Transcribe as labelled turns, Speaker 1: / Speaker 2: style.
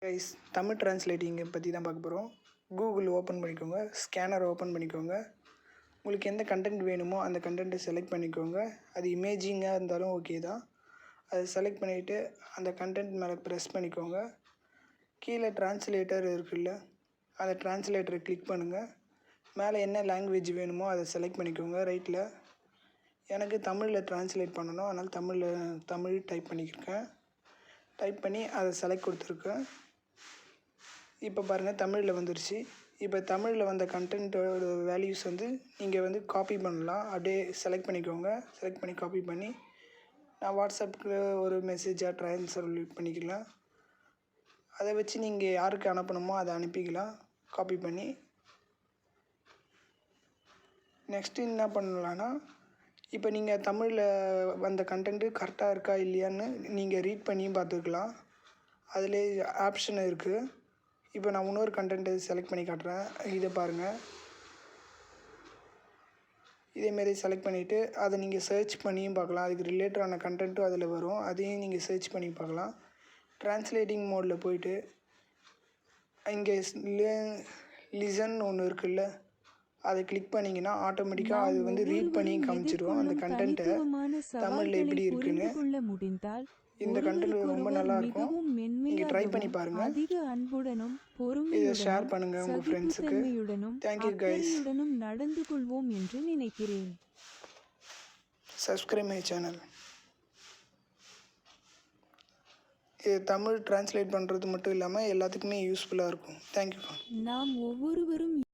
Speaker 1: Guys, Tamil டிரான்ஸ்லேட்டிங்கை பற்றி தான் பார்க்க போகிறோம். கூகுள் ஓப்பன் பண்ணிக்கோங்க, ஸ்கேனர் ஓப்பன் பண்ணிக்கோங்க. உங்களுக்கு எந்த கண்டென்ட் வேணுமோ அந்த கண்டென்ட்டை செலக்ட் பண்ணிக்கோங்க. அது இமேஜிங்காக இருந்தாலும் ஓகே தான். அதை செலக்ட் பண்ணிவிட்டு அந்த கண்டென்ட் மேலே ப்ரெஸ் பண்ணிக்கோங்க. கீழே டிரான்ஸ்லேட்டர் இருக்குல்ல, அந்த டிரான்ஸ்லேட்டரை கிளிக் பண்ணுங்கள். மேலே என்ன லாங்குவேஜ் வேணுமோ அதை செலக்ட் பண்ணிக்கோங்க. ரைட்டில் எனக்கு தமிழில் டிரான்ஸ்லேட் பண்ணணும், அதனால் தமிழ் டைப் பண்ணியிருக்கேன். டைப் பண்ணி அதை செலக்ட் கொடுத்துருக்கேன். இப்போ பாருங்கள், தமிழில் வந்துருச்சு. இப்போ தமிழில் வந்த கண்டென்ட்டோட வேல்யூஸ் நீங்கள் காப்பி பண்ணலாம். அப்படியே செலக்ட் பண்ணிக்கோங்க. செலக்ட் பண்ணி காப்பி பண்ணி நான் வாட்ஸ்அப்புக்கு ஒரு மெசேஜாக ட்ரான்ஸ்ஃபர் பண்ணிக்கலாம். அதை வச்சு நீங்கள் யாருக்கு அனுப்பணுமோ அதை அனுப்பிக்கலாம் காப்பி பண்ணி. நெக்ஸ்ட்டு என்ன பண்ணலான்னா, இப்போ நீங்கள் தமிழில் வந்த கண்டென்ட்டு கரெக்டாக இருக்கா இல்லையான்னு நீங்கள் ரீட் பண்ணியும் பார்த்துக்கலாம். அதிலே ஆப்ஷன் இருக்குது. இப்போ நான் இன்னொரு கண்டென்ட்டு செலக்ட் பண்ணி காட்டுறேன். இதை பாருங்கள். இதேமாரி செலக்ட் பண்ணிவிட்டு அதை நீங்கள் சர்ச் பண்ணியும் பார்க்கலாம். அதுக்கு ரிலேட்டடான கண்டென்ட்டும் அதில் வரும். அதையும் நீங்கள் சர்ச் பண்ணி பார்க்கலாம். ட்ரான்ஸ்லேட்டிங் மோடில் போயிட்டு இங்கே லிசன் ஒன்று இருக்குல்ல, அதை கிளிக் பண்ணிங்கன்னா ஆட்டோமேட்டிக்காக அது ரீட் பண்ணி காமிச்சிடும் அந்த கண்டென்ட்டை தமிழில் எப்படி இருக்குன்னு. இந்த கண்டென்ட் ரொம்ப நல்லாயிருக்கும். நீங்கள் ட்ரை பண்ணி பாருங்கள். இதை ஷேர் பண்ணுங்கள் உங்கள் ஃப்ரெண்ட்ஸுக்கு. Thank you guys.
Speaker 2: நடந்து கொள்வோம் என்று நினைக்கிறேன்.
Speaker 1: Subscribe my channel. இது தமிழ் டிரான்ஸ்லேட் பண்ணுறது மட்டும் இல்லாமல் எல்லாத்துக்குமே யூஸ்ஃபுல்லாக இருக்கும். தேங்க்யூ.
Speaker 2: நாம் ஒவ்வொருவரும்